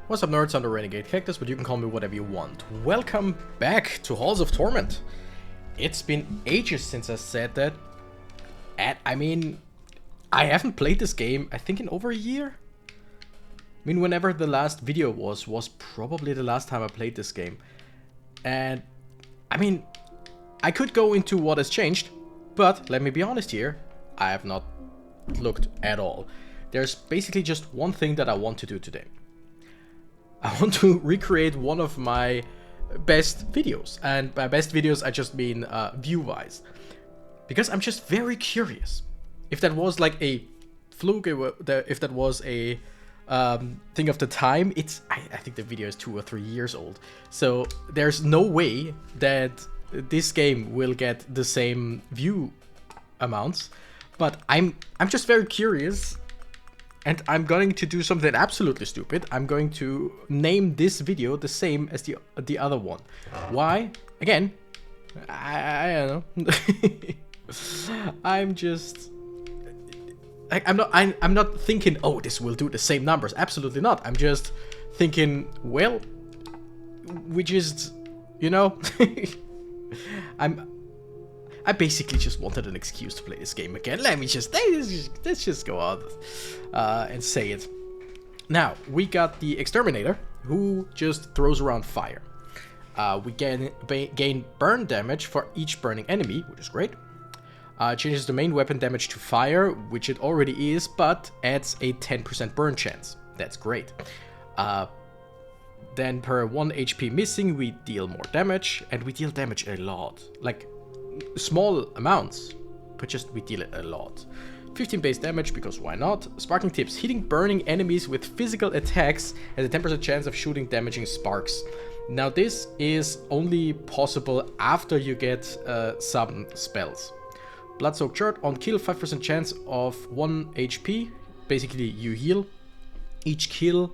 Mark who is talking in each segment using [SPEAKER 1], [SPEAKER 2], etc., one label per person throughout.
[SPEAKER 1] What's up, nerds? I'm the Renegade Cactus, but you can call me whatever you want. Welcome back to Halls of Torment. It's been ages since I said that. And I haven't played this game, I think, in over a year. I mean, whenever the last video was probably the last time I played this game. And, I mean, I could go into what has changed, but let me be honest here, I have not looked at all. There's basically just one thing that I want to do today. I want to recreate one of my best videos. And by best videos, I just mean view-wise. Because I'm just very curious. If that was like a fluke, if that was a thing of the time, I think the video is 2 or 3 years old. So there's no way that this game will get the same view amounts. But I'm just very curious. And I'm going to do something absolutely stupid. I'm going to name this video the same as the other one. Why? Again, I don't know. I'm not thinking, oh, this will do the same numbers. Absolutely not. I'm just thinking, well, we just, you know, I basically just wanted an excuse to play this game again. Let's just go out and say it. Now, we got the Exterminator, who just throws around fire. We gain burn damage for each burning enemy, which is great. Changes the main weapon damage to fire, which it already is, but adds a 10% burn chance. That's great. Then per 1 HP missing, we deal more damage, and we deal damage a lot. Like, small amounts, but just we deal it a lot. 15 base damage, because why not? Sparking tips. Hitting burning enemies with physical attacks has a 10% chance of shooting damaging sparks. Now this is only possible after you get some spells. Blood-soaked shirt. On kill, 5% chance of 1 HP. Basically you heal. Each kill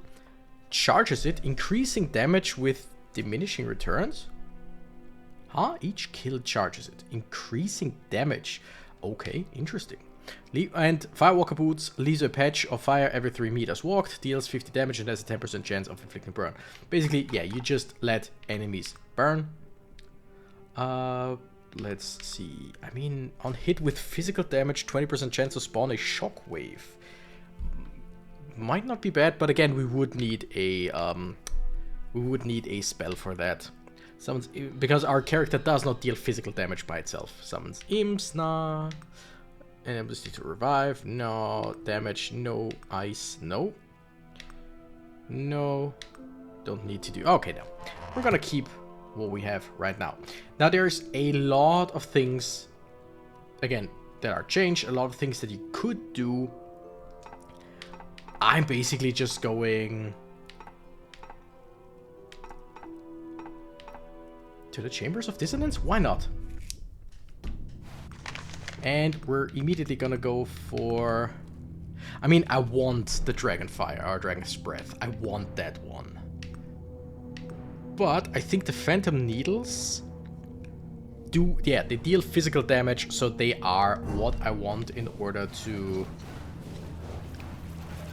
[SPEAKER 1] charges it, increasing damage with diminishing returns. Huh? Each kill charges it. Increasing damage. Okay, interesting. And Firewalker Boots leaves a patch of fire every 3 meters walked, deals 50 damage and has a 10% chance of inflicting burn. Basically, yeah, you just let enemies burn. Let's see. I mean, on hit with physical damage, 20% chance to spawn a shockwave. Might not be bad, but again, we would need a spell for that. Summons, because our character does not deal physical damage by itself. Summons imps, nah. And ability to revive, no. Damage, no. Ice, no. No. Don't need to do. Okay, now. We're gonna keep what we have right now. Now, there's a lot of things, again, that are changed. A lot of things that you could do. I'm basically just going to the Chambers of Dissonance? Why not? And we're immediately gonna go for... I mean, I want the Dragonfire, or Dragon's Breath. I want that one. But I think the Phantom Needles do... Yeah, they deal physical damage, so they are what I want in order to...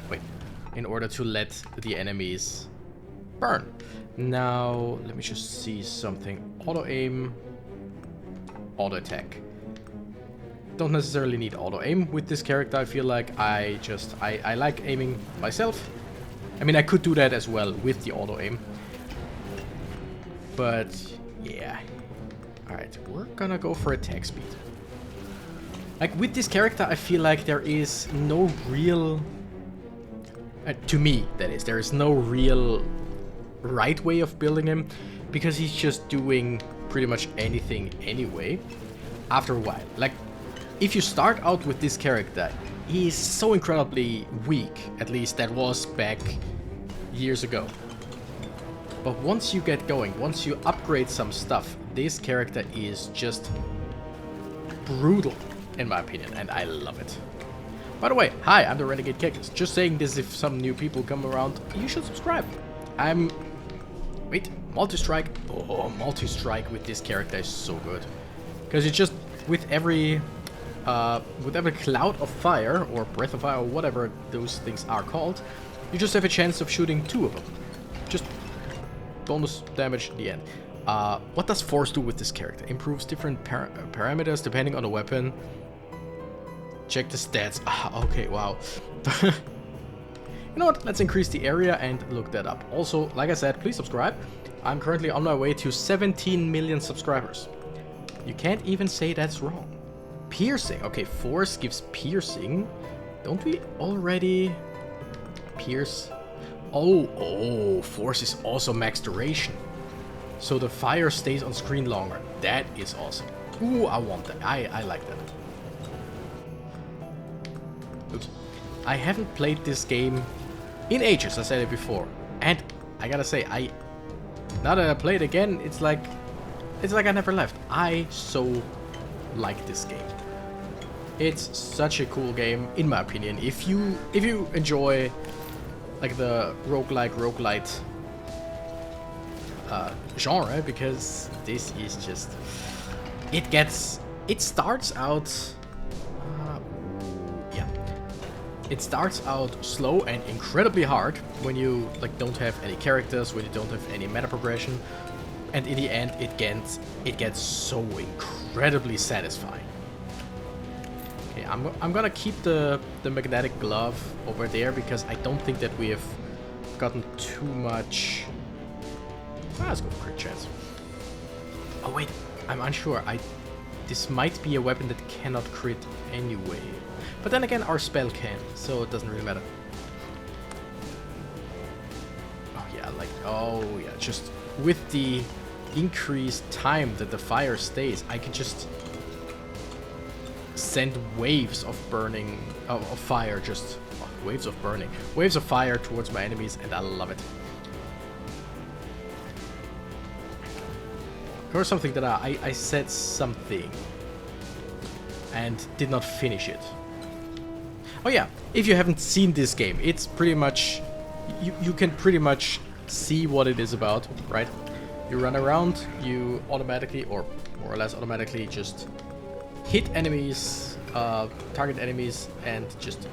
[SPEAKER 1] Wait. In order to let the enemies burn. Now, let me just see something. Auto-aim, auto-attack. Don't necessarily need auto-aim with this character. I feel like I like aiming myself. I mean, I could do that as well with the auto-aim. But, yeah. Alright, we're gonna go for attack speed. Like, with this character, I feel like there is no real... to me, that is. There is no real... right way of building him, because he's just doing pretty much anything anyway after a while. Like, if you start out with this character, he's so incredibly weak, at least that was back years ago. But once you get going, once you upgrade some stuff, this character is just brutal, in my opinion, and I love it. By the way, hi, I'm the Renegade Cactus. Just saying this, if some new people come around, you should subscribe. Wait, multi-strike. Oh, multi-strike with this character is so good. Because it's just, with every cloud of fire, or breath of fire, or whatever those things are called, you just have a chance of shooting 2 of them. just bonus damage in the end. What does force do with this character? Improves different parameters depending on the weapon. Check the stats. Okay, wow. You know what? Let's increase the area and look that up. Also, like I said, please subscribe. I'm currently on my way to 17 million subscribers. You can't even say that's wrong. Piercing. Okay, force gives piercing. Don't we already pierce? Oh, force is also max duration. So the fire stays on screen longer. That is awesome. Ooh, I want that. I like that. Oops. I haven't played this game in ages, I said it before. And I gotta say, now that I play it again, it's like I never left. I so like this game. It's such a cool game, in my opinion. If you enjoy like the roguelite genre, because this is just, it starts out it starts out slow and incredibly hard when you like don't have any characters, when you don't have any meta progression, and in the end it gets so incredibly satisfying. Okay, I'm gonna keep the magnetic glove over there because I don't think that we have gotten too much. Let's go for crit chance. Oh wait, I'm unsure. This might be a weapon that cannot crit anyway. But then again, our spell can, so it doesn't really matter. Oh yeah, just with the increased time that the fire stays, I can just send waves of burning, of fire, just waves of burning, waves of fire towards my enemies, and I love it. There was something that I said something and did not finish it. Oh yeah, if you haven't seen this game, it's pretty much, you can pretty much see what it is about, right? You run around, you automatically, or more or less automatically, just hit enemies, target enemies, and just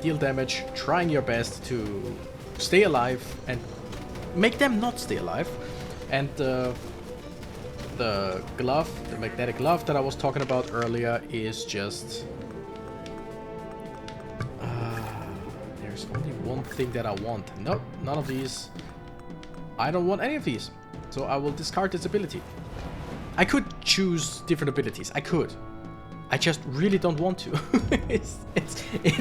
[SPEAKER 1] deal damage, trying your best to stay alive and make them not stay alive. And the glove, the magnetic glove that I was talking about earlier, is just... there's only one thing that I want. Nope, none of these. I don't want any of these. So I will discard this ability. I could choose different abilities. I could. I just really don't want to. it's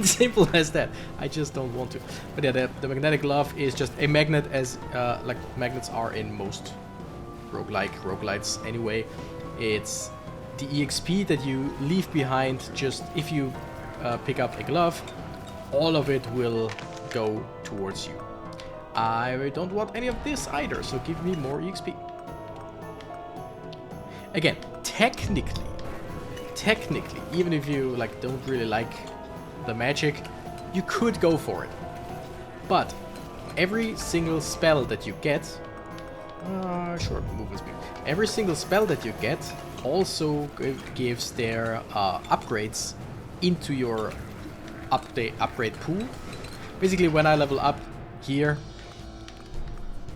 [SPEAKER 1] simple as that. I just don't want to. But yeah, the magnetic glove is just a magnet, as like magnets are in most roguelites anyway. It's the EXP that you leave behind. Just if you pick up a glove, all of it will go towards you. I don't want any of this either, so give me more EXP. Again, technically, even if you like don't really like the magic, you could go for it. But every single spell that you get, short movement speed. Every single spell that you get also gives their upgrades into your upgrade pool. Basically, when I level up here,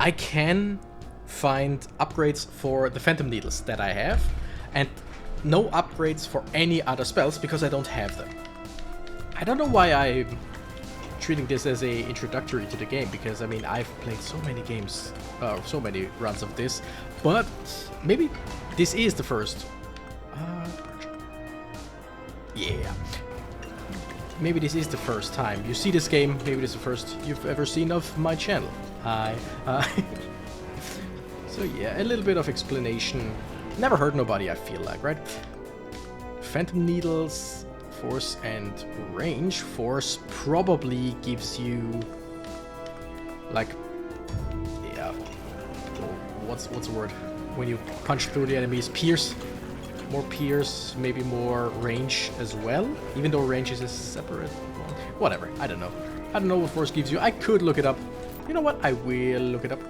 [SPEAKER 1] I can find upgrades for the phantom needles that I have, and no upgrades for any other spells because I don't have them. I don't know why I'm treating this as a introductory to the game, because I mean I've played so many games, so many runs of this, but maybe this is the first. Yeah. Maybe this is the first time you see this game. Maybe this is the first you've ever seen of my channel. Hi. So yeah, a little bit of explanation. Never hurt nobody, I feel like, right? Phantom needles, force and range. Force probably gives you like, yeah, what's the word? When you punch through the enemies, pierce. More pierce, maybe more range as well, even though range is a separate one. Whatever, I don't know. I don't know what force gives you. I could look it up. You know what? I will look it up.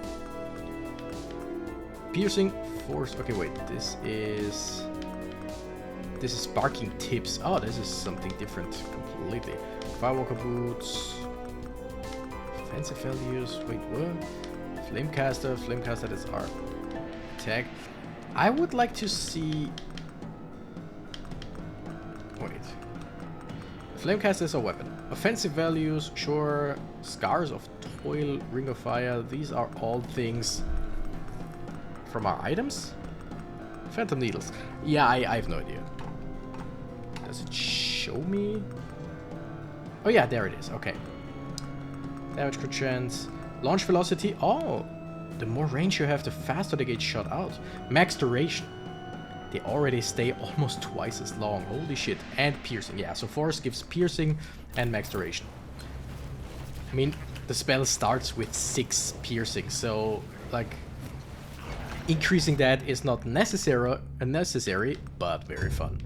[SPEAKER 1] Piercing, force. Okay, wait. This is sparking tips. Oh, this is something different completely. Firewalker boots. Fancy values. Wait, what? Flamecaster. Flamecaster is our attack. I would like to see... Wait. Flamecaster is a weapon. Offensive values, sure. Scars of Toil, Ring of Fire. These are all things from our items. Phantom Needles. Yeah, I have no idea. Does it show me? Oh yeah, there it is. Okay. Damage crit chance. Launch velocity. Oh, the more range you have, the faster they get shot out. Max duration. They already stay almost twice as long. Holy shit. And piercing. Yeah, so force gives piercing and max duration. I mean, the spell starts with 6 piercing, so like increasing that is not necessary, but very fun.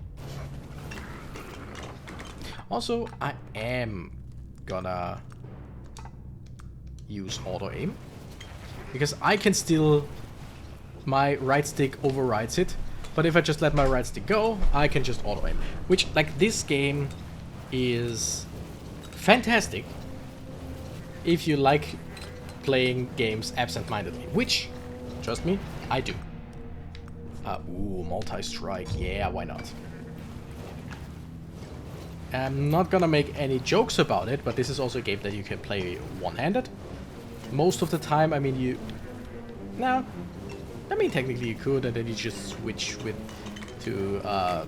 [SPEAKER 1] Also, I am gonna use auto aim because I can still, my right stick overrides it, but if I just let my right stick go, I can just auto aim, which, like, this game is fantastic if you like playing games absent-mindedly, which, trust me, I do. Ooh, multi-strike, yeah, why not? I'm not gonna make any jokes about it, but this is also a game that you can play one-handed. Most of the time, I mean, no, I mean, technically you could, and then you just switch to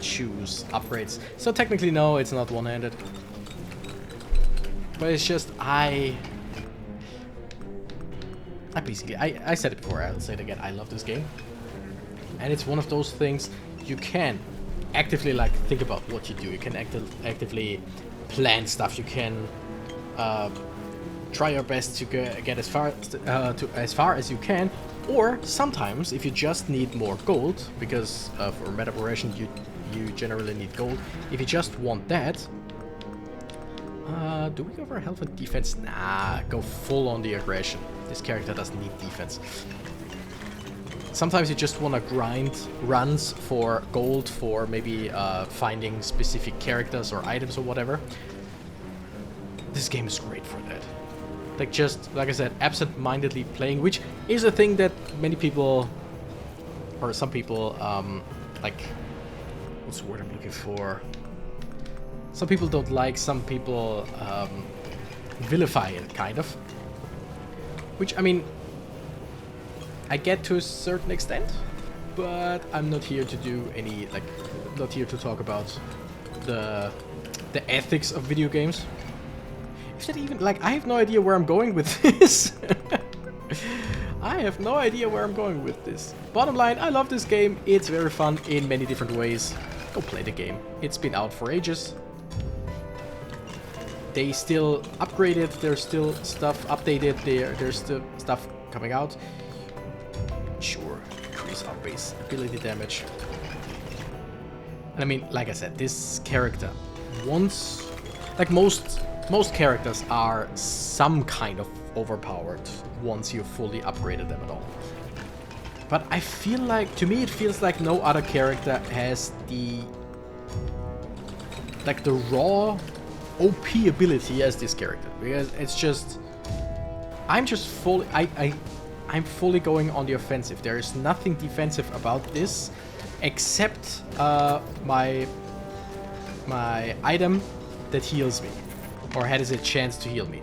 [SPEAKER 1] choose upgrades. So technically, no, it's not one-handed. But it's just, I basically, I said it before, I'll say it again, I love this game. And it's one of those things you can actively, like, think about what you do. You can actively plan stuff. You can try your best to get as far as you can. Or sometimes, if you just need more gold, because for meta progression you generally need gold. If you just want that, do we go for health and defense? Nah, go full on the aggression. This character doesn't need defense. Sometimes you just want to grind runs for gold for maybe finding specific characters or items or whatever. This game is great for that. Like, just, like I said, absent-mindedly playing, which is a thing that many people, or some people, like, what's the word I'm looking for? Some people don't like, some people vilify it, kind of. Which, I mean, I get to a certain extent, but I'm not here to do any, like, not here to talk about the ethics of video games. Is that even, like, I have no idea where I'm going with this. I have no idea where I'm going with this. Bottom line, I love this game. It's very fun in many different ways. Go play the game. It's been out for ages. They still upgraded, there's still stuff updated, there's still stuff coming out. Sure, increase our base ability damage. And I mean, like I said, this character, once, like most characters are some kind of overpowered once you fully upgraded them at all. But I feel like, to me it feels like no other character has the, like, the raw OP ability as this character, because it's just, I'm just fully, I'm fully going on the offensive. There is nothing defensive about this, except my item that heals me, or has a chance to heal me.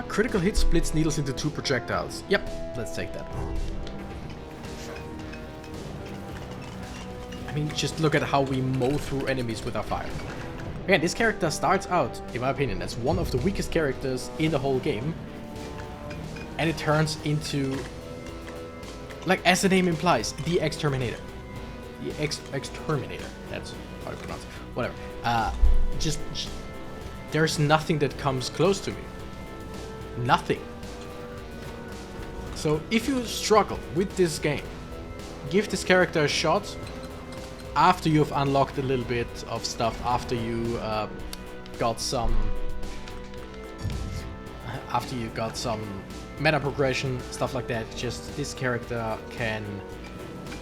[SPEAKER 1] Critical hit splits needles into 2 projectiles. Yep, let's take that. I mean, just look at how we mow through enemies with our fire. Again, this character starts out, in my opinion, as one of the weakest characters in the whole game. And it turns into, like, as the name implies, the Exterminator. The Exterminator. That's how to pronounce it. Whatever. Just there's nothing that comes close to me. Nothing. So if you struggle with this game, give this character a shot after you've unlocked a little bit of stuff, after you got some meta progression, stuff like that. Just this character can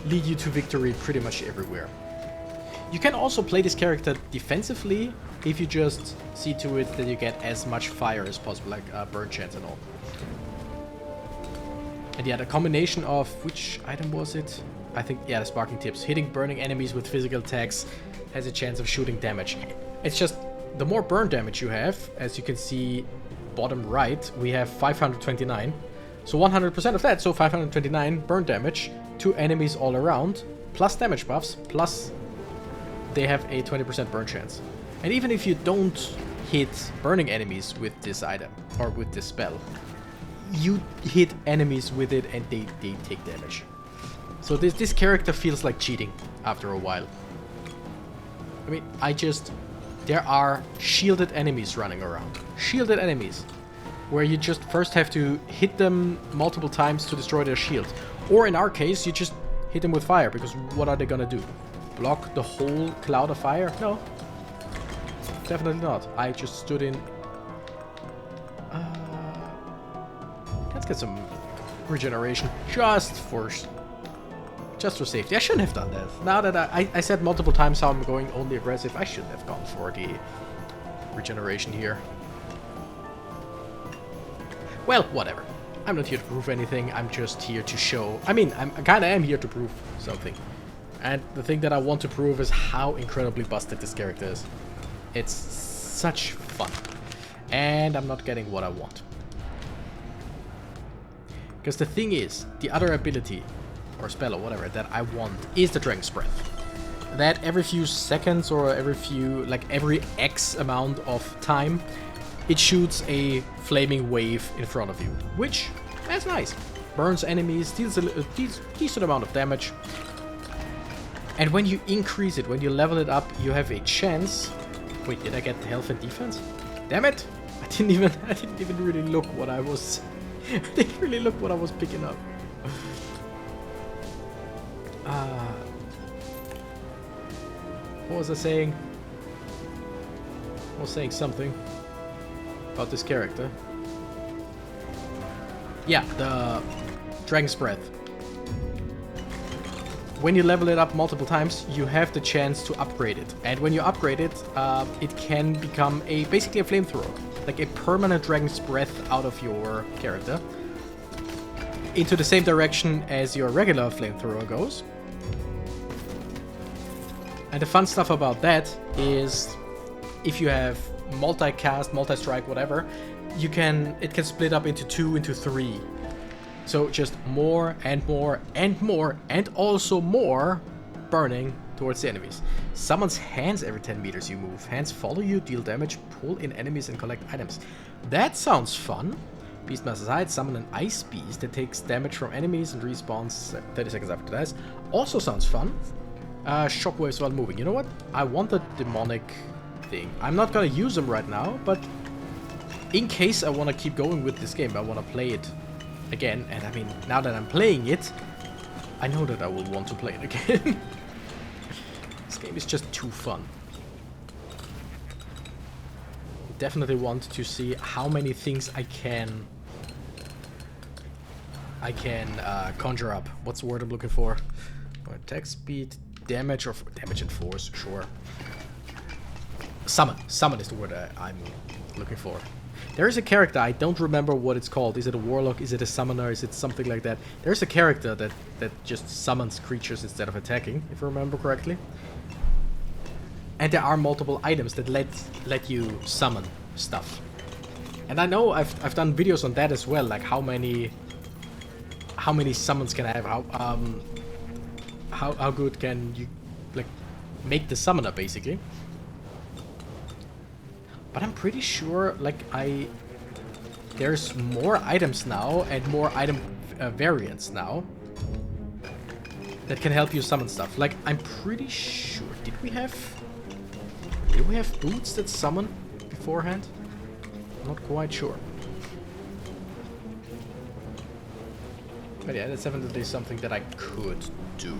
[SPEAKER 1] lead you to victory pretty much everywhere. You can also play this character defensively if you just see to it that you get as much fire as possible, like burn chance and all. And yeah, the combination of, which item was it? I think, yeah, the sparking tips. Hitting burning enemies with physical attacks has a chance of shooting damage. It's just, the more burn damage you have, as you can see bottom right, we have 529. So 100% of that, so 529 burn damage to enemies all around, plus damage buffs, plus they have a 20% burn chance. And even if you don't hit burning enemies with this item, or with this spell, you hit enemies with it and they take damage. So this character feels like cheating after a while. I mean, there are shielded enemies running around. Shielded enemies. Where you just first have to hit them multiple times to destroy their shield. Or in our case, you just hit them with fire, because what are they gonna do? Block the whole cloud of fire? No. Definitely not. I just stood in... let's get some regeneration. Just for safety. I shouldn't have done that. Now that I said multiple times how I'm going only aggressive, I shouldn't have gone for the regeneration here. Well, whatever. I'm not here to prove anything. I'm just here to show... I mean, I kind of am here to prove something. And the thing that I want to prove is how incredibly busted this character is. It's such fun. And I'm not getting what I want. Because the thing is, the other ability, or spell or whatever, that I want is the Dragon's Breath. That every few seconds or every few, like every X amount of time, it shoots a flaming wave in front of you. Which, that's nice. Burns enemies, deals a decent amount of damage. And when you increase it, when you level it up, you have a chance... Wait, did I get health and defense? Damn it! I didn't even really look what I was... I didn't really look what I was picking up. What was I saying? I was saying something about this character. Yeah, the Dragon's Breath. When you level it up multiple times, you have the chance to upgrade it. And when you upgrade it, it can become basically a flamethrower. Like a permanent Dragon's Breath out of your character. Into the same direction as your regular flamethrower goes. And the fun stuff about that is, if you have multi-cast, multi-strike, whatever, it can split up into 2, into 3. So just more and more and more, and also more burning towards the enemies. Summons hands every 10 meters you move. Hands follow you, deal damage, pull in enemies, and collect items. That sounds fun. Beastmaster's Hide, summon an ice beast that takes damage from enemies and respawns 30 seconds after it dies. Also sounds fun. Shockwaves while moving. You know what? I want the demonic thing. I'm not gonna use them right now, but in case I want to keep going with this game, I want to play it again. And I mean, now that I'm playing it, I know that I will want to play it again. This game is just too fun. Definitely want to see how many things I can conjure up. What's the word I'm looking for? Attack speed, damage, or damage and force, sure. Summon is the word I'm looking for. There is a character, I don't remember what it's called. Is it a warlock? Is it a summoner? Is it something like that? There's a character that just summons creatures instead of attacking, if I remember correctly. And there are multiple items that let you summon stuff. And I know I've done videos on that as well, like how many summons can I have? How good can you like make the summoner basically? But I'm pretty sure like there's more items now and more item variants now that can help you summon stuff. Like I'm pretty sure did we have boots that summon beforehand? I'm not quite sure. But yeah, that's definitely something that I could do.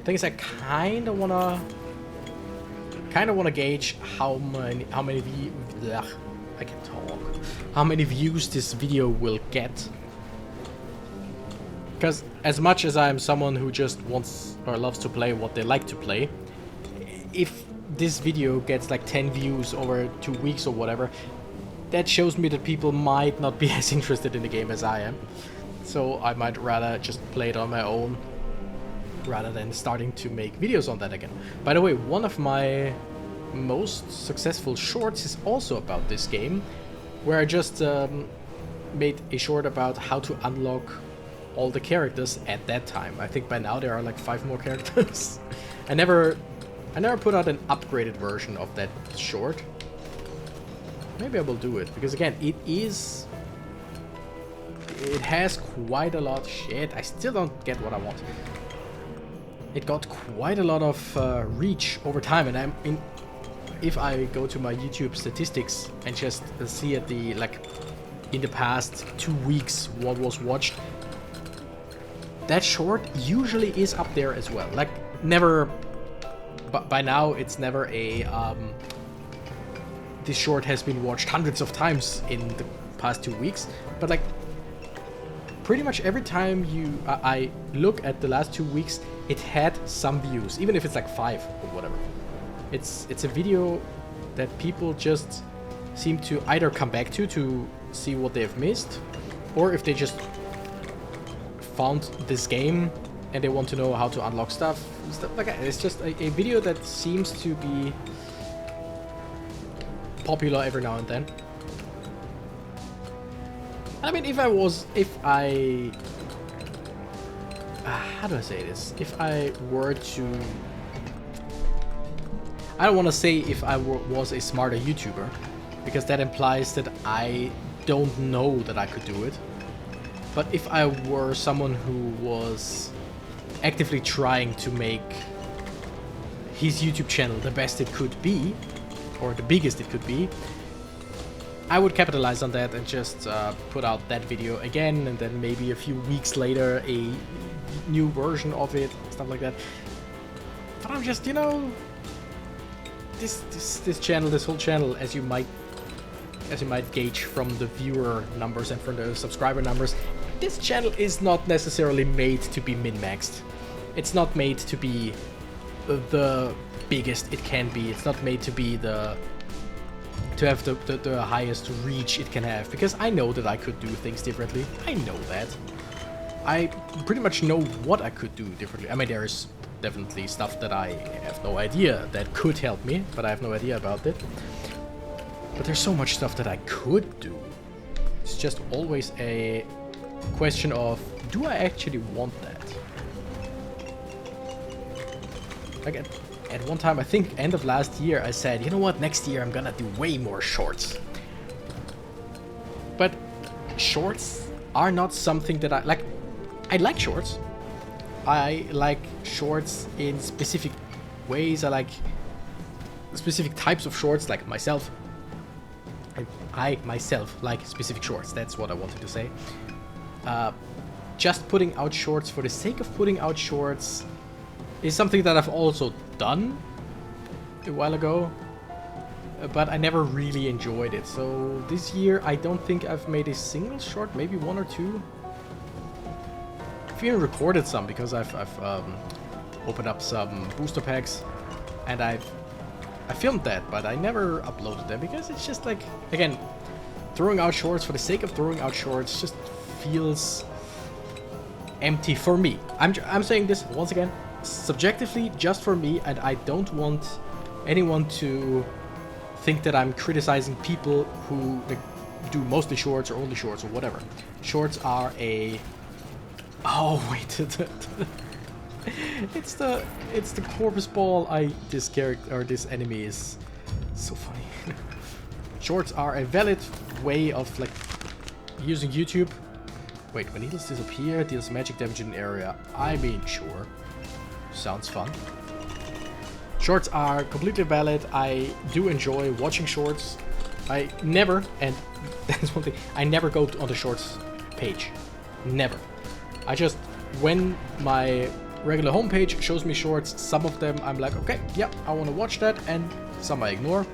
[SPEAKER 1] Thing is, I kind of wanna gauge how many views this video will get. Because as much as I'm someone who just wants or loves to play what they like to play, if this video gets like 10 views over 2 weeks or whatever, that shows me that people might not be as interested in the game as I am. So I might rather just play it on my own rather than starting to make videos on that again. By the way, one of my most successful shorts is also about this game, where I just made a short about how to unlock all the characters at that time. I think by now there are like 5 more characters. I never put out an upgraded version of that short. Maybe I will do it, because again, it has quite a lot. Shit, I still don't get what I want. It got quite a lot of reach over time, and if I go to my YouTube statistics and just see at the, like, in the past 2 weeks what was watched, that short usually is up there as well. Like, never, but by now it's never a, this short has been watched hundreds of times in the past 2 weeks, but like, pretty much every time I look at the last 2 weeks, it had some views, even if it's like 5 or whatever. It's a video that people just seem to either come back to see what they've missed, or if they just found this game and they want to know how to unlock stuff like that. It's just a video that seems to be popular every now and then. I mean, how do I say this? If I were to... I don't want to say if I was a smarter YouTuber, because that implies that I don't know that I could do it. But if I were someone who was actively trying to make his YouTube channel the best it could be, or the biggest it could be, I would capitalize on that and just put out that video again, and then maybe a few weeks later a new version of it, stuff like that. But I'm just, you know, this channel, this whole channel, as you might gauge from the viewer numbers and from the subscriber numbers, this channel is not necessarily made to be min-maxed. It's not made to be the biggest it can be. It's not made to be to have the highest reach it can have, because I know that I could do things differently. I know that. I pretty much know what I could do differently. I mean, there is definitely stuff that I have no idea that could help me, but I have no idea about it. But there's so much stuff that I could do. It's just always a question of, do I actually want that? Like at one time, I think end of last year, I said, you know what, next year I'm gonna do way more shorts. But shorts are not something that I like. I like shorts. I like shorts in specific ways. I like specific types of shorts, like myself. I myself like specific shorts. That's what I wanted to say. Just putting out shorts for the sake of putting out shorts is something that I've also done a while ago, but I never really enjoyed it. So this year I don't think I've made a single short, maybe 1 or 2. I've even recorded some, because I've opened up some booster packs and I filmed that, but I never uploaded them, because it's just like, again, throwing out shorts for the sake of throwing out shorts just feels empty for me. I'm saying this once again, subjectively, just for me, and I don't want anyone to think that I'm criticizing people who do mostly shorts or only shorts or whatever. Shorts are a... Oh wait, it's the corpus ball. This character, or this enemy, is so funny. Shorts are a valid way of like using YouTube. Wait, when needles disappear, deals magic damage in an area. I mean, sure. Sounds fun. Shorts are completely valid. I do enjoy watching shorts. I never, and that's one thing, I never go on the shorts page. Never. I just, when my regular homepage shows me shorts, some of them I'm like, okay, yeah, I want to watch that, and some I ignore.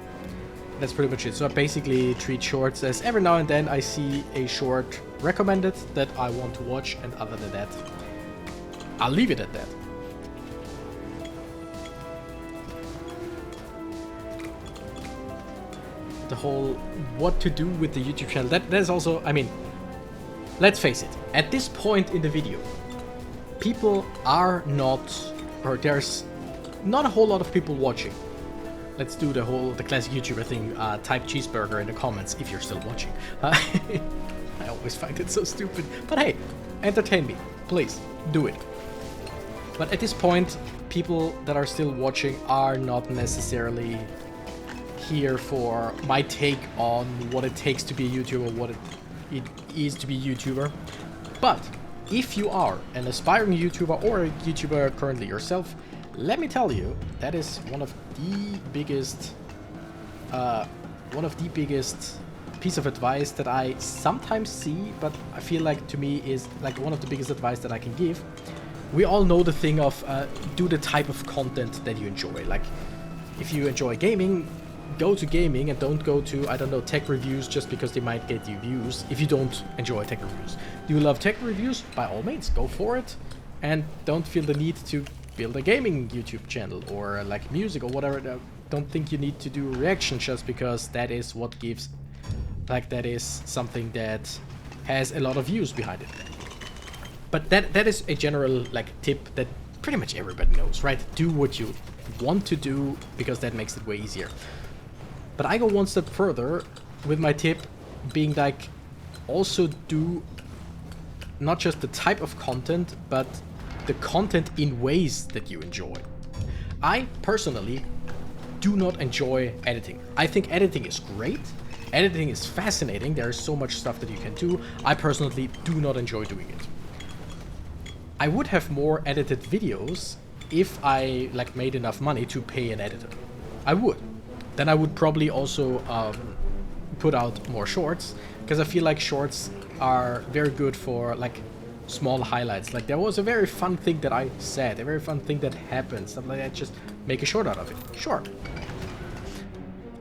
[SPEAKER 1] That's pretty much it. So I basically treat shorts as every now and then I see a short recommended that I want to watch, and other than that, I'll leave it at that. the whole what to do with the YouTube channel. That is also, I mean, let's face it. At this point in the video, people are not, or there's not a whole lot of people watching. Let's do the classic YouTuber thing. Type cheeseburger in the comments if you're still watching. I always find it so stupid. But hey, entertain me, please do it. But at this point, people that are still watching are not necessarily here for my take on what it takes to be a YouTuber, what it is to be a YouTuber. But if you are an aspiring YouTuber or a YouTuber currently yourself, let me tell you, that is one of the biggest piece of advice that I sometimes see, but I feel like to me is like one of the biggest advice that I can give. We all know the thing of do the type of content that you enjoy. Like, if you enjoy gaming, go to gaming and don't go to, I don't know, tech reviews just because they might get you views if you don't enjoy tech reviews. Do you love tech reviews? By all means, go for it. And don't feel the need to build a gaming YouTube channel or like music or whatever. Don't think you need to do reaction just because that is what gives, like that is something that has a lot of views behind it. But that is a general like tip that pretty much everybody knows, right? Do what you want to do because that makes it way easier. But I go one step further with my tip being like, also do not just the type of content, but the content in ways that you enjoy. I personally do not enjoy editing. I think editing is great. Editing is fascinating. There is so much stuff that you can do. I personally do not enjoy doing it. I would have more edited videos if I like made enough money to pay an editor. I would. Then I would probably also put out more shorts, because I feel like shorts are very good for like small highlights. Like there was a very fun thing that I said, a very fun thing that happened, stuff like that. Just make a short out of it. Sure.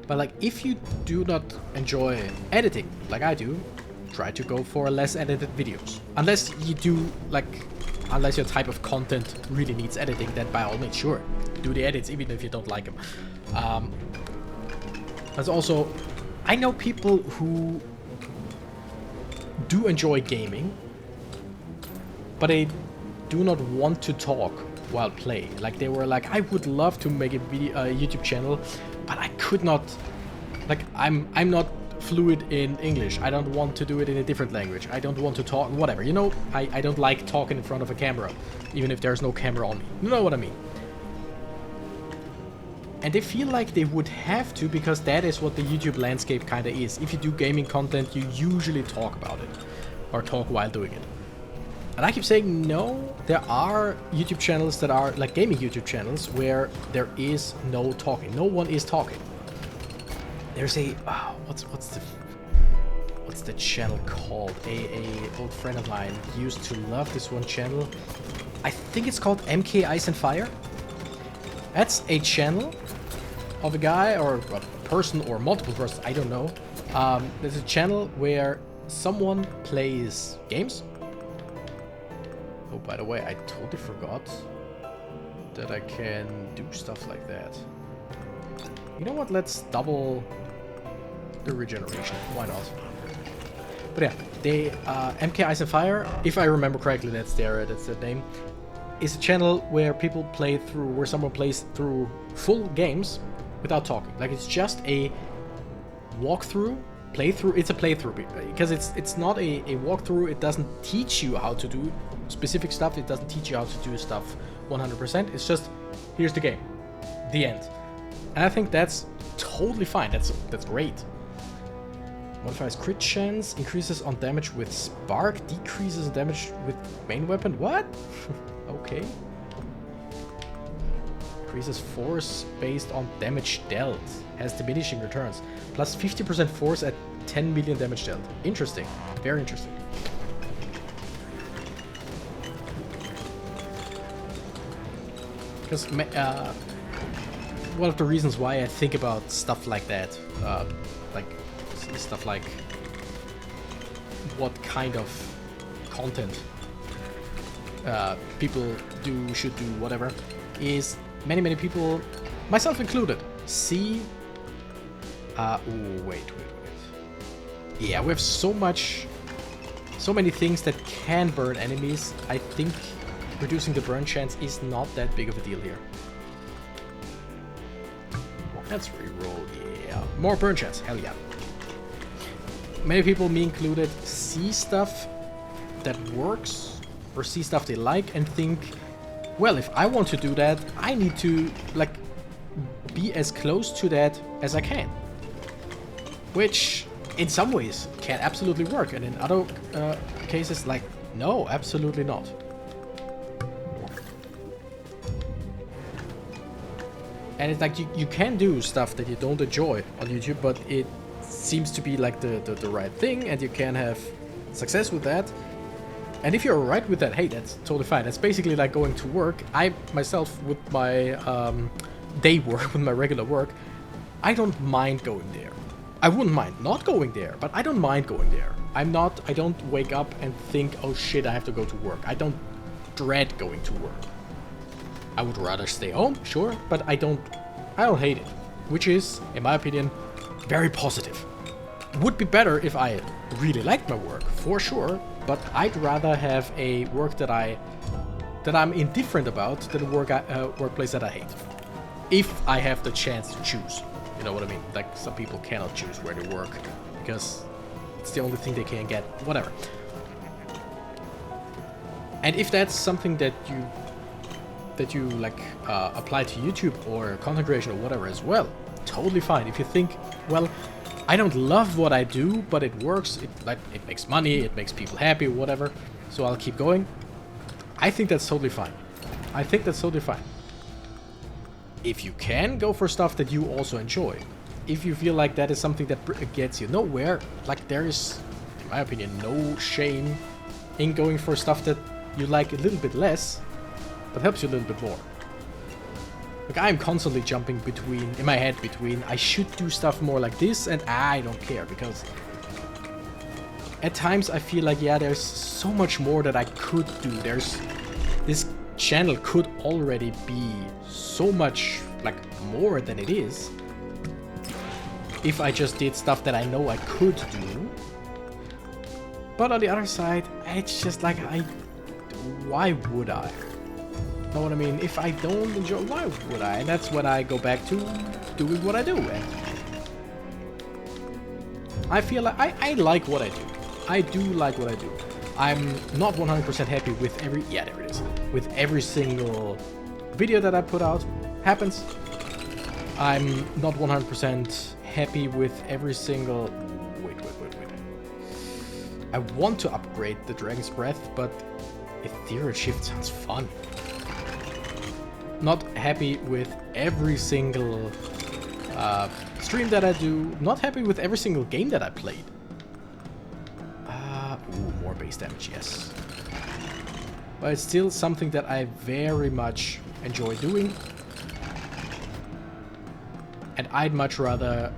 [SPEAKER 1] But like if you do not enjoy editing like I do, try to go for less edited videos. Unless you do like, unless your type of content really needs editing, then by all means, sure, do the edits even if you don't like them. There's also, I know people who do enjoy gaming, but they do not want to talk while playing. Like they were like, I would love to make a video, YouTube channel, but I could not. Like I'm not fluid in English. I don't want to do it in a different language. I don't want to talk, whatever. You know, I don't like talking in front of a camera, even if there's no camera on me. You know what I mean? And they feel like they would have to, because that is what the YouTube landscape kind of is. If you do gaming content, you usually talk about it, or talk while doing it. And I keep saying no, there are YouTube channels that are like gaming YouTube channels where there is no talking. No one is talking. There's a, what's the channel called? A old friend of mine used to love this one channel. I think it's called MK Ice and Fire. That's a channel of a guy or a person or multiple persons, I don't know. There's a channel where someone plays games. Oh, by the way, I totally forgot that I can do stuff like that. You know what? Let's double the regeneration. Why not? But yeah, they MK Ice and Fire, if I remember correctly, that's their name. Is a channel where people play through, where someone plays through full games without talking. Like it's just a walkthrough, playthrough. It's a playthrough because it's not a walkthrough. It doesn't teach you how to do specific stuff. It doesn't teach you how to do stuff 100%. It's just here's the game, the end. And I think that's totally fine. That's great. Modifies crit chance, increases on damage with spark, decreases damage with main weapon. What? Okay. Increases force based on damage dealt. Has diminishing returns. Plus 50% force at 10 million damage dealt. Interesting. Very interesting. Because one of the reasons why I think about stuff like that, like stuff like what kind of content people should do, whatever, is many people, myself included, see Ooh, wait. Yeah, we have so many things that can burn enemies. I think reducing the burn chance is not that big of a deal here. Let's reroll, yeah. More burn chance, hell yeah. Many people, me included, see stuff that works, or see stuff they like, and think, well, if I want to do that, I need to, like, be as close to that as I can. Which, in some ways, can absolutely work, and in other cases, like, no, absolutely not. And it's like, you can do stuff that you don't enjoy on YouTube, but it seems to be like the right thing, and you can have success with that. And if you're alright with that, hey, that's totally fine. That's basically like going to work. I, myself, with my day work, with my regular work, I don't mind going there. I wouldn't mind not going there, but I don't mind going there. I don't wake up and think, oh shit, I have to go to work. I don't dread going to work. I would rather stay home, sure, but I don't hate it. Which is, in my opinion, very positive. Would be better if I really liked my work, for sure, but I'd rather have a work that I'm indifferent about than a workplace that I hate. If I have the chance to choose. You know what I mean? Like, some people cannot choose where they work because it's the only thing they can get. Whatever. And if that's something that you like apply to YouTube or content creation or whatever as well, totally fine. If you think, well, I don't love what I do, but it works, it makes money, it makes people happy, whatever, so I'll keep going, I think that's totally fine. I think that's totally fine. If you can, go for stuff that you also enjoy. If you feel like that is something that gets you nowhere, like, there is, in my opinion, no shame in going for stuff that you like a little bit less, but helps you a little bit more. Like, I'm constantly jumping between, in my head, between I should do stuff more like this and I don't care, because at times I feel like, yeah, there's so much more that I could do. This channel could already be so much, like, more than it is if I just did stuff that I know I could do. But on the other side, it's just like, why would I? Know what I mean? If I don't enjoy, why would I? And that's when I go back to doing what I do. And I feel like I like what I do. I do like what I do. I'm not 100% happy with every... Yeah, there it is. With every single video that I put out. Happens. I'm not 100% happy with every single... Wait. I want to upgrade the Dragon's Breath, but Ethereal Shift sounds fun. Not happy with every single stream that I do. Not happy with every single game that I played. Ooh, more base damage, yes. But it's still something that I very much enjoy doing. And I'd much rather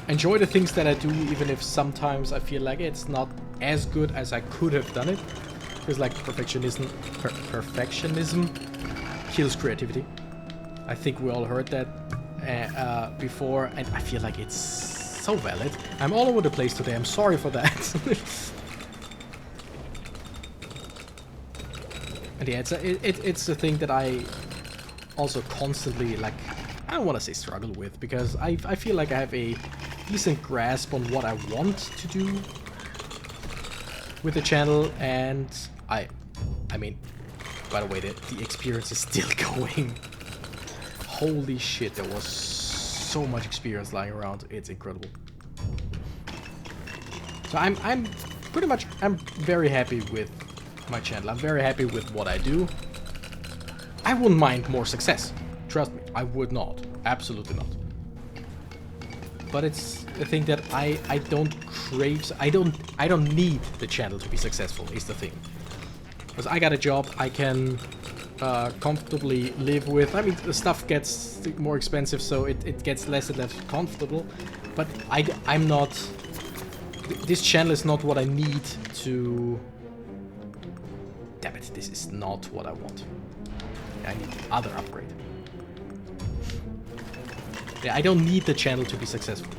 [SPEAKER 1] enjoy the things that I do, even if sometimes I feel like it's not as good as I could have done it. Because, like, perfectionism kills creativity. I think we all heard that before, and I feel like it's so valid. I'm all over the place today, I'm sorry for that. And yeah, it's a thing that I also constantly, like, I don't want to say struggle with, because I feel like I have a decent grasp on what I want to do with the channel, and I mean, by the way, the experience is still going. Holy shit, there was so much experience lying around. It's incredible. So I'm very happy with my channel. I'm very happy with what I do. I wouldn't mind more success. Trust me, I would not. Absolutely not. But it's a thing that I don't crave. I don't need the channel to be successful, is the thing. Because I got a job I can comfortably live with. I mean, the stuff gets more expensive, so it gets less and less comfortable. But I'm not... This channel is not what I need to... Damn it, this is not what I want. I need other upgrade. Yeah, I don't need the channel to be successful.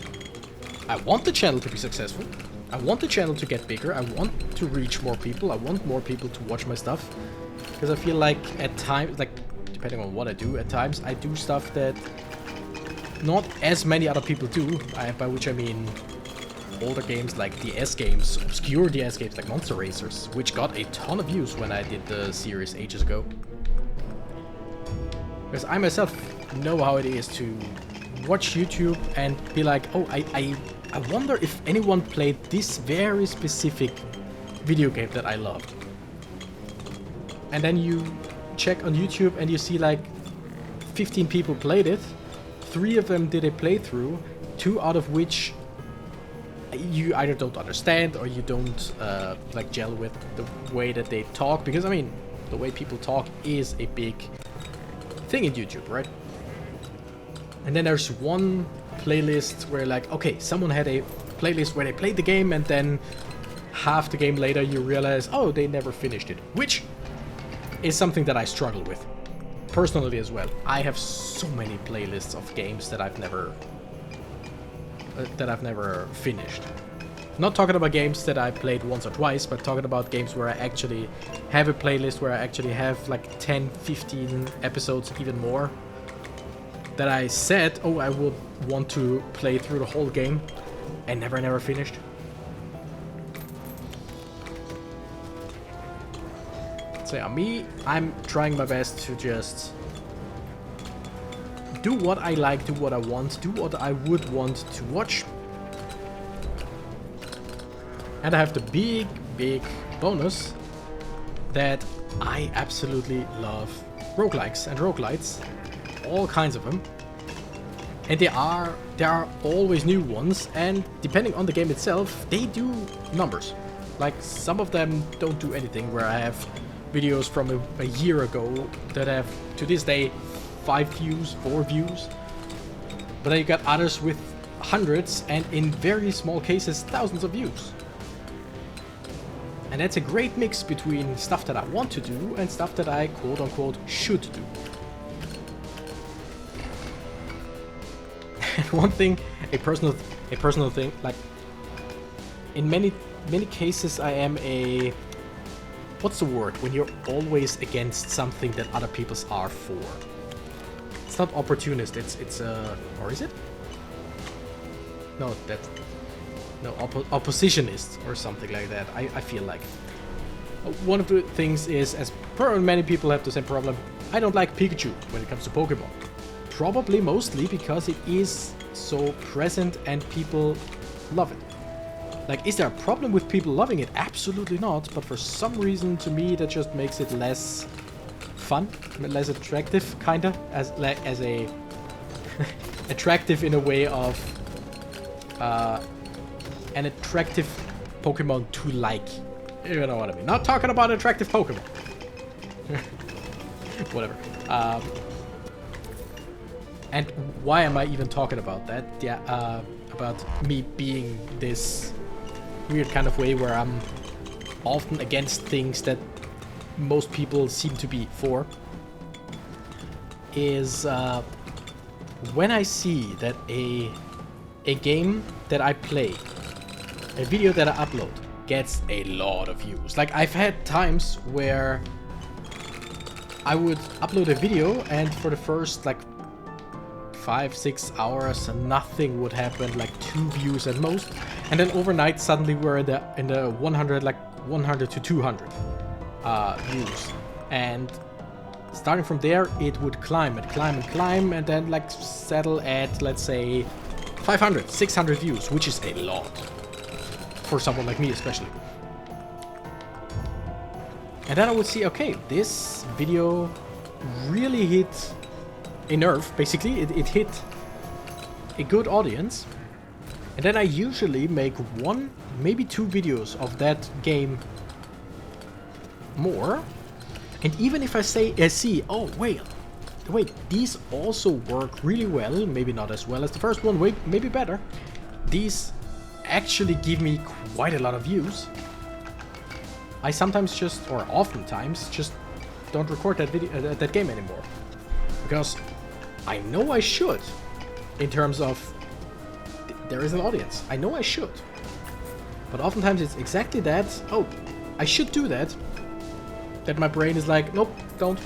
[SPEAKER 1] I want the channel to be successful. I want the channel to get bigger. I want to reach more people. I want more people to watch my stuff. Because I feel like at times, like, depending on what I do, at times I do stuff that not as many other people do. By which I mean older games like DS games, obscure DS games like Monster Racers, which got a ton of views when I did the series ages ago. Because I myself know how it is to watch YouTube and be like, oh, I wonder if anyone played this very specific video game that I loved. And then you check on YouTube and you see like 15 people played it. 3 of them did a playthrough, 2 out of which you either don't understand or you don't like gel with the way that they talk. Because I mean, the way people talk is a big thing in YouTube, right? And then there's one playlist where like, okay, someone had a playlist where they played the game and then half the game later you realize, oh, they never finished it. Which is something that I struggle with. Personally as well. I have so many playlists of games that I've never finished. Not talking about games that I played once or twice, but talking about games where I actually have a playlist where I actually have like 10, 15 episodes, even more, that I said, oh, I would want to play through the whole game and never finished. So yeah, me, I'm trying my best to just do what I like, do what I want, do what I would want to watch. And I have the big bonus that I absolutely love roguelikes and roguelites. All kinds of them. And there are always new ones, and depending on the game itself, they do numbers. Like, some of them don't do anything, where I have videos from a year ago that have, to this day, 5 views, 4 views. But then you got others with hundreds, and in very small cases, thousands of views. And that's a great mix between stuff that I want to do and stuff that I quote-unquote should do. And one thing, a personal thing, like, in many cases I am a, what's the word, when you're always against something that other people's are for. It's not opportunist, it's or is it? No, oppositionist or something like that, I feel like. One of the things is, as many people have the same problem, I don't like Pikachu when it comes to Pokemon. Probably mostly because it is so present and people love it. Like, is there a problem with people loving it? Absolutely not, but for some reason, to me, that just makes it less fun, less attractive, kinda, as a attractive in a way of an attractive Pokemon to like. You know what I mean? Not talking about attractive Pokemon. Whatever. And why am I even talking about that? Yeah, about me being this weird kind of way where I'm often against things that most people seem to be for. Is when I see that a game that I play, a video that I upload, gets a lot of views. Like, I've had times where I would upload a video and for the first like 5-6 hours nothing would happen, like 2 views at most, and then overnight suddenly we're in the 100, like 100 to 200 views, and starting from there it would climb and then like settle at, let's say, 500, 600 views, which is a lot for someone like me especially. And then I would see, okay, this video really hit a nerve, basically. It hit a good audience. And then I usually make 1, maybe 2 videos of that game more. And even if I see, oh, wait, these also work really well, maybe not as well as the first one, maybe better. These actually give me quite a lot of views. I sometimes just, or oftentimes, just don't record that video, that game anymore. Because I know I should, in terms of there is an audience. I know I should. But oftentimes it's exactly that, oh, I should do that, that my brain is like, nope, don't.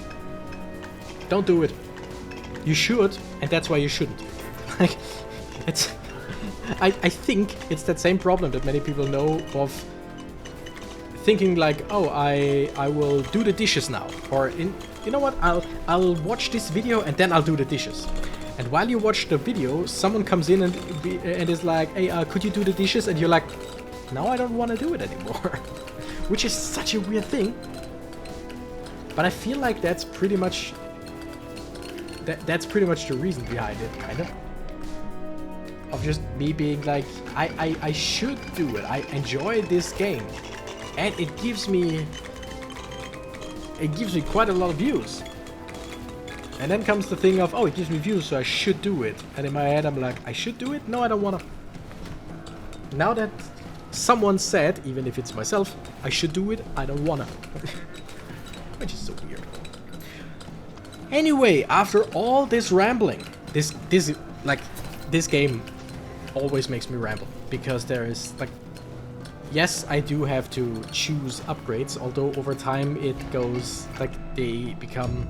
[SPEAKER 1] Don't do it. You should, and that's why you shouldn't. Like, it's... I think it's that same problem that many people know of thinking like, oh, I will do the dishes now. Or, you know what, I'll watch this video and then I'll do the dishes. And while you watch the video, someone comes in and is like, hey, could you do the dishes? And you're like, now I don't want to do it anymore. Which is such a weird thing. But I feel like that's pretty much... That's pretty much the reason behind it, kind of. Of just me being like, I should do it. I enjoy this game. And it gives me quite a lot of views. And then comes the thing of, oh, it gives me views, so I should do it. And in my head I'm like, I should do it? No, I don't wanna. Now that someone said, even if it's myself, I should do it, I don't wanna. Which is so weird. Anyway, after all this rambling, this game always makes me ramble. Because there is, like, yes, I do have to choose upgrades, although over time it goes, like, they become,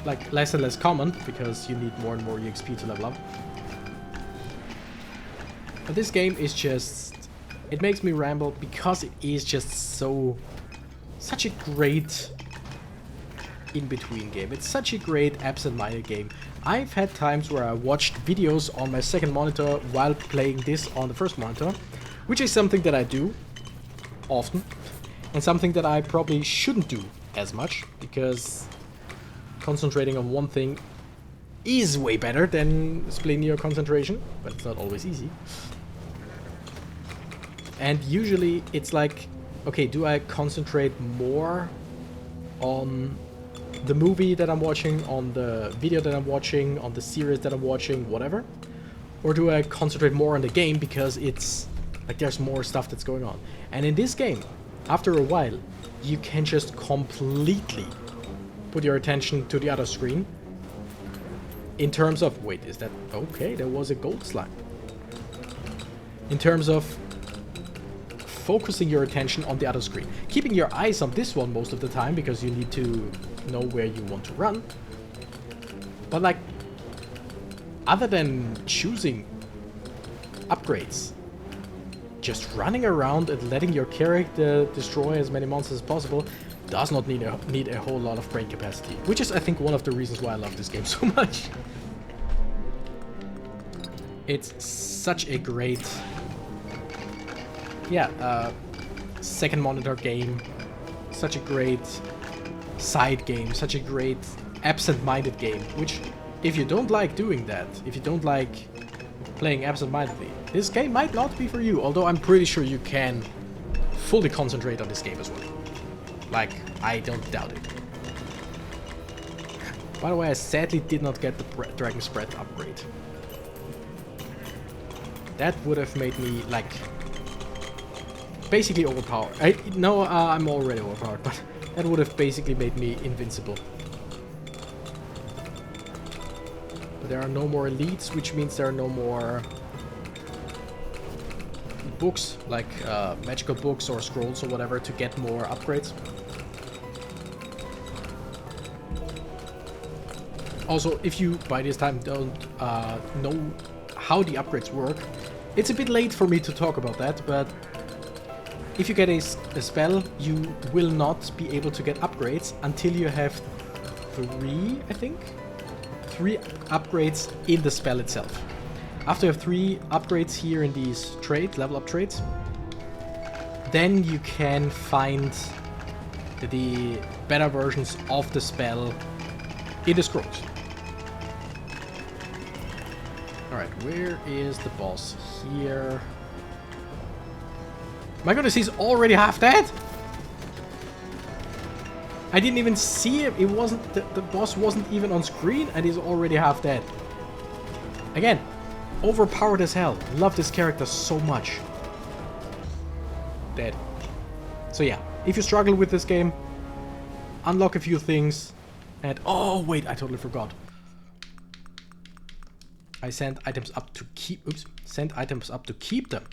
[SPEAKER 1] like, less and less common, because you need more and more EXP to level up. But this game is just, it makes me ramble because it is just such a great in-between game. It's such a great absent-minded game. I've had times where I watched videos on my second monitor while playing this on the first monitor, which is something that I do often, and something that I probably shouldn't do as much, because concentrating on one thing is way better than splitting your concentration, but it's not always easy. And usually it's like, okay, do I concentrate more on the movie that I'm watching, on the video that I'm watching, on the series that I'm watching, whatever? Or do I concentrate more on the game because it's like there's more stuff that's going on? And in this game, after a while, you can just completely put your attention to the other screen. In terms of, wait, is that, okay, there was a gold slime. In terms of focusing your attention on the other screen. Keeping your eyes on this one most of the time, because you need to know where you want to run. But like, other than choosing upgrades, just running around and letting your character destroy as many monsters as possible does not need a whole lot of brain capacity. Which is, I think, one of the reasons why I love this game so much. It's such a great... yeah, second monitor game, such a great side game, such a great absent-minded game, which, if you don't like doing that, if you don't like playing absent-mindedly, this game might not be for you, although I'm pretty sure you can fully concentrate on this game as well. Like, I don't doubt it. By the way, I sadly did not get the Dragon's Breath upgrade. That would have made me, like, basically overpowered. I'm already overpowered, but that would have basically made me invincible. But there are no more elites, which means there are no more books, like magical books or scrolls or whatever, to get more upgrades. Also, if you by this time don't know how the upgrades work, it's a bit late for me to talk about that, but if you get a spell, you will not be able to get upgrades until you have three upgrades in the spell itself. After you have 3 upgrades here in these level up trades, then you can find the better versions of the spell in the scrolls. Alright, where is the boss? Here. My goodness, he's already half dead! I didn't even see him. It wasn't, the boss wasn't even on screen and he's already half dead. Again, overpowered as hell. Love this character so much. Dead. So yeah, if you struggle with this game, unlock a few things and... oh wait, I totally forgot. I send items up to keep... Oops. Send items up to keep them.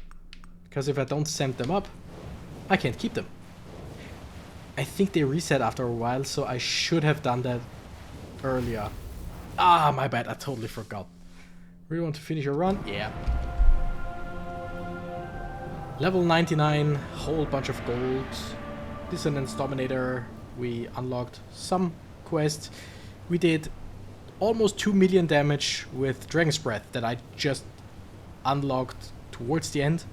[SPEAKER 1] Because if I don't send them up, I can't keep them. I think they reset after a while, so I should have done that earlier. Ah, my bad. I totally forgot. Really want to finish your run? Yeah. Level 99, whole bunch of gold. Dissonance Dominator. We unlocked some quests. We did almost 2 million damage with Dragon's Breath that I just unlocked towards the end.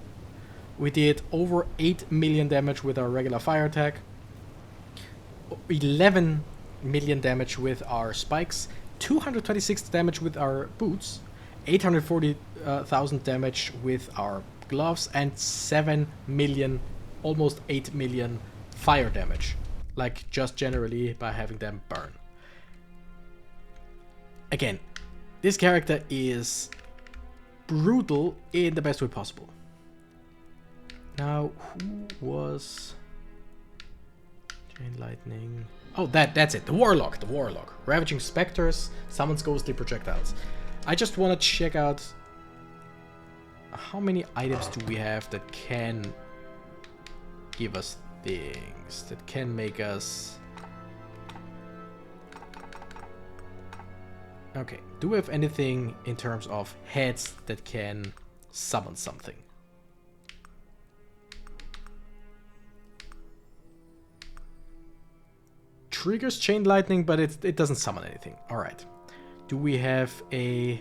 [SPEAKER 1] We did over 8 million damage with our regular fire attack. 11 million damage with our spikes. 226 damage with our boots. 840,000 damage with our gloves. And 7 million, almost 8 million fire damage. Like just generally by having them burn. Again, this character is brutal in the best way possible. Now, who was... Chain Lightning... Oh, that's it. The Warlock. The Warlock. Ravaging Spectres, summons ghostly projectiles. I just want to check out... How many items do we have that can give us things? That can make us... Okay, do we have anything in terms of heads that can summon something? Triggers Chain Lightning, but it doesn't summon anything. Alright. Do we have a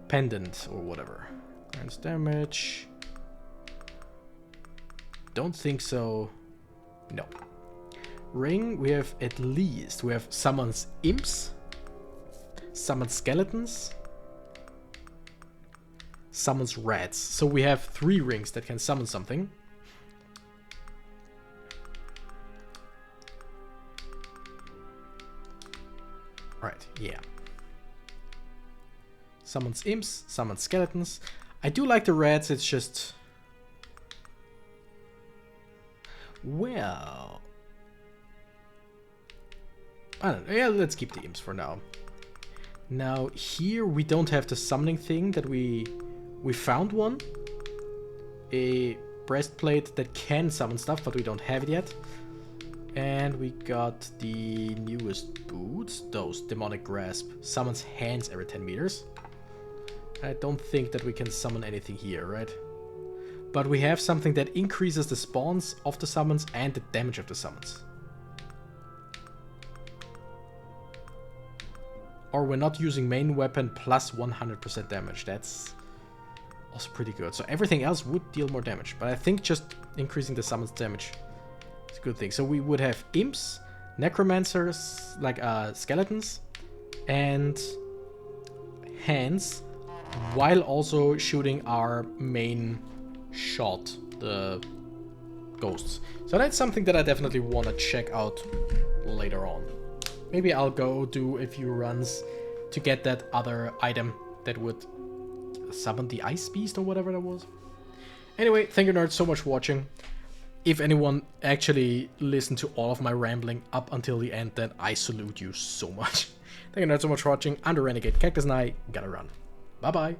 [SPEAKER 1] pendant or whatever? Grants damage. Don't think so. No. Ring, we have at least. We have summons imps. Summons skeletons. Summons rats. So we have 3 rings that can summon something. Right, yeah. Summons imps, summons skeletons. I do like the rats, it's just... Well... I don't know, yeah, let's keep the imps for now. Now, here we don't have the summoning thing that we found one. A breastplate that can summon stuff, but we don't have it yet. And we got the newest boots, those Demonic Grasp. Summons hands every 10 meters. I don't think that we can summon anything here, right? But we have something that increases the spawns of the summons and the damage of the summons. Or we're not using main weapon plus 100% damage. That's also pretty good. So everything else would deal more damage. But I think just increasing the summons damage is a good thing. So we would have imps, necromancers, like skeletons, and hands, while also shooting our main shot, the ghosts. So that's something that I definitely want to check out later on. Maybe I'll go do a few runs to get that other item that would summon the ice beast or whatever that was. Anyway, thank you nerds so much for watching. If anyone actually listened to all of my rambling up until the end, then I salute you so much. Thank you nerds so much for watching. I'm the Renegade Cactus and I gotta run. Bye bye.